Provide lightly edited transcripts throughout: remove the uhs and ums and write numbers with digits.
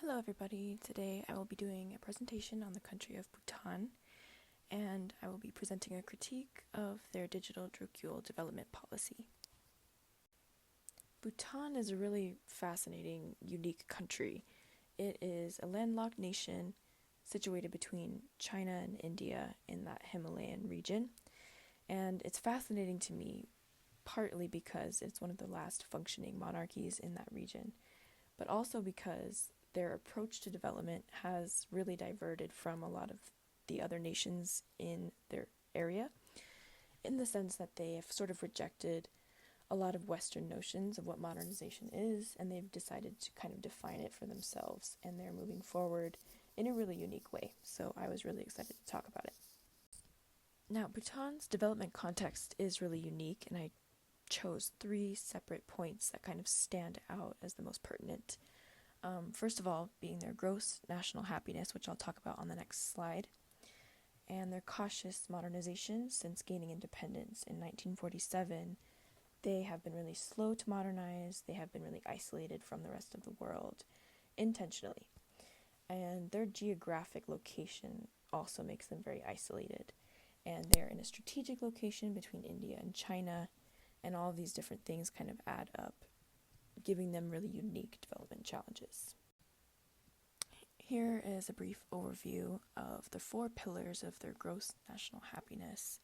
Hello everybody, today I will be doing a presentation on the country of Bhutan, and I will be presenting a critique of their digital drukyul development policy. Bhutan is a really fascinating, unique country. It is a landlocked nation situated between China and India in that Himalayan region, and it's fascinating to me partly because it's one of the last functioning monarchies in that region, but also because their approach to development has really diverted from a lot of the other nations in their area, in the sense that they have sort of rejected a lot of Western notions of what modernization is, and they've decided to kind of define it for themselves, and they're moving forward in a really unique way. So I was really excited to talk about it. Now, Bhutan's development context is really unique, and I chose 3 separate points that kind of stand out as the most pertinent. First of all, being their gross national happiness, which I'll talk about on the next slide, and their cautious modernization since gaining independence in 1947. They have been really slow to modernize, they have been really isolated from the rest of the world, intentionally. And their geographic location also makes them very isolated. And they're in a strategic location between India and China, and all of these different things kind of add up, giving them really unique development challenges. Here is a brief overview of the 4 pillars of their gross national happiness,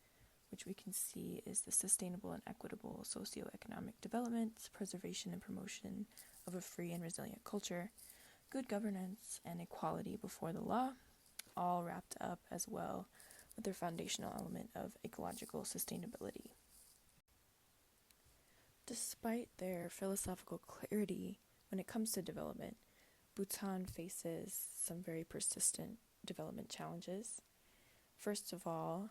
which we can see is the sustainable and equitable socioeconomic development, preservation and promotion of a free and resilient culture, good governance, and equality before the law, all wrapped up as well with their foundational element of ecological sustainability. Despite their philosophical clarity when it comes to development, Bhutan faces some very persistent development challenges. First of all,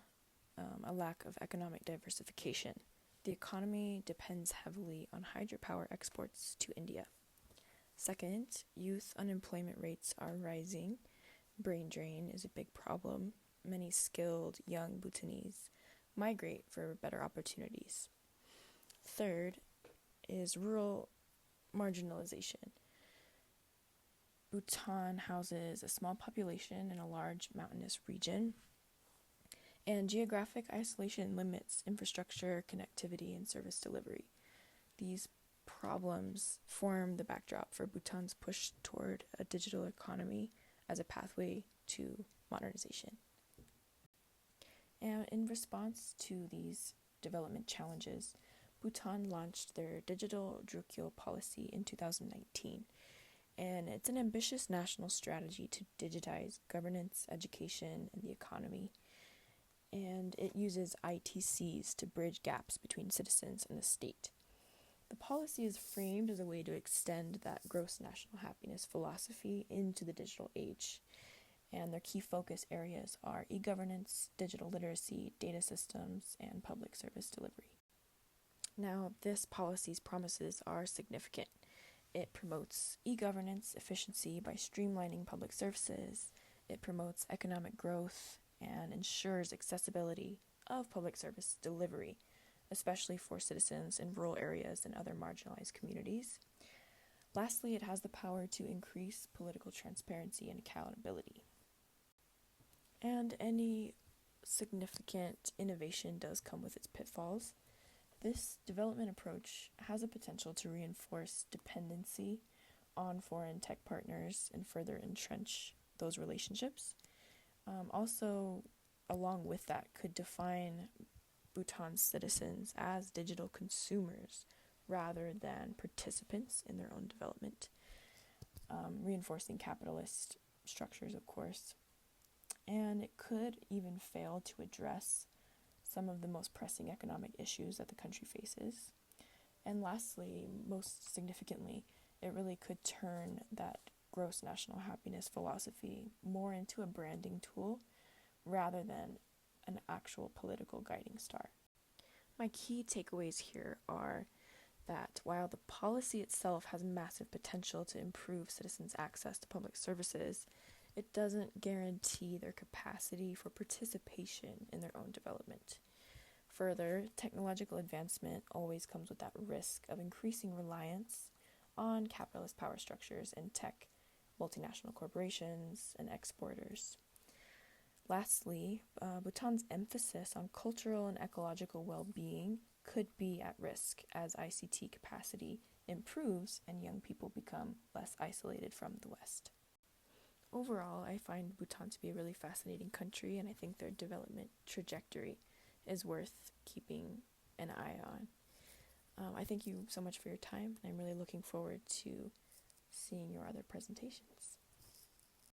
a lack of economic diversification. The economy depends heavily on hydropower exports to India. Second, youth unemployment rates are rising. Brain drain is a big problem. Many skilled young Bhutanese migrate for better opportunities. Third is rural marginalization. Bhutan houses a small population in a large mountainous region, and geographic isolation limits infrastructure, connectivity, and service delivery. These problems form the backdrop for Bhutan's push toward a digital economy as a pathway to modernization. And in response to these development challenges, Bhutan launched their digital drukyul policy in 2019. And it's an ambitious national strategy to digitize governance, education, and the economy. And it uses ITCs to bridge gaps between citizens and the state. The policy is framed as a way to extend that gross national happiness philosophy into the digital age. And their key focus areas are e-governance, digital literacy, data systems, and public service delivery. Now, this policy's promises are significant. It promotes e-governance efficiency by streamlining public services. It promotes economic growth and ensures accessibility of public service delivery, especially for citizens in rural areas and other marginalized communities. Lastly, it has the power to increase political transparency and accountability. And any significant innovation does come with its pitfalls. This development approach has a potential to reinforce dependency on foreign tech partners and further entrench those relationships. Also, along with that, could define Bhutan's citizens as digital consumers rather than participants in their own development, reinforcing capitalist structures, of course. And it could even fail to address some of the most pressing economic issues that the country faces. And lastly, most significantly, it really could turn that gross national happiness philosophy more into a branding tool rather than an actual political guiding star. My key takeaways here are that while the policy itself has massive potential to improve citizens' access to public services, it doesn't guarantee their capacity for participation in their own development. Further, technological advancement always comes with that risk of increasing reliance on capitalist power structures and tech multinational corporations and exporters. Lastly, Bhutan's emphasis on cultural and ecological well-being could be at risk as ICT capacity improves and young people become less isolated from the West. Overall, I find Bhutan to be a really fascinating country, and I think their development trajectory is worth keeping an eye on. I thank you so much for your time. I'm really looking forward to seeing your other presentations.